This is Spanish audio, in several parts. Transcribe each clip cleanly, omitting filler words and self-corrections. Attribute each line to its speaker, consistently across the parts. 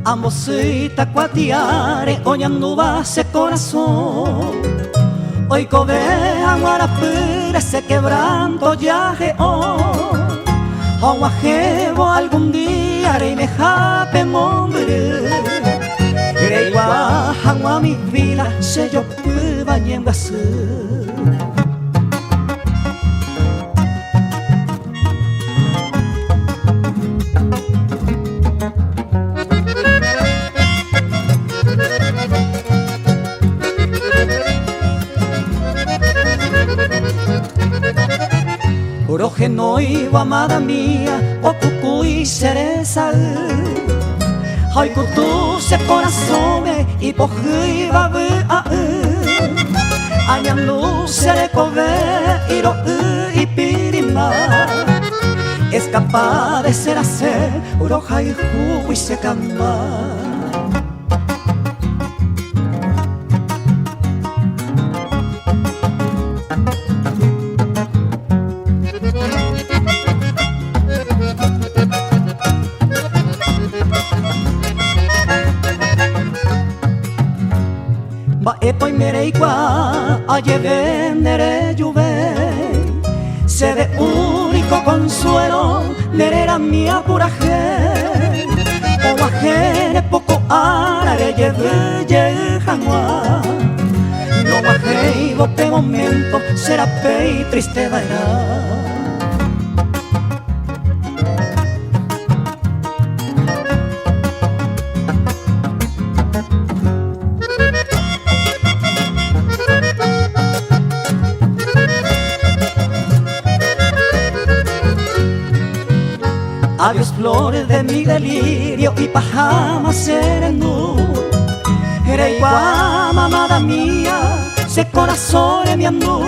Speaker 1: Ambosita cuatiare, oñanduba ese corazón. Hoy cobejan guarapire, ese quebranto yaje oh. Aguajebo algún día, rey me jape mombre. Rey guajan a mi vida, se yo puba ñenguasú. Orojeno y amada mía, o cucuy cereza. Ay cutu se corazón y poji babu a añandu se le cobe y ro y pirima. Es capaz de ser hacer oroja y jugo y se camba. Epoy mereigua, aye vendere lluve. Se de único consuelo, nerera mía puraje. O ajene poco arare lleve janua. No bajé y bote momento, será pe y triste vaina. Adiós flores de mi delirio y pajama sereno. Era igual mamada mía, se corazón de mi amor.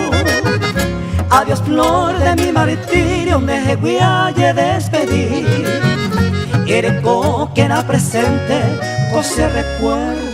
Speaker 1: Adiós flor de mi martirio, me voy a despedir. Eres que era presente, cose recuerdo.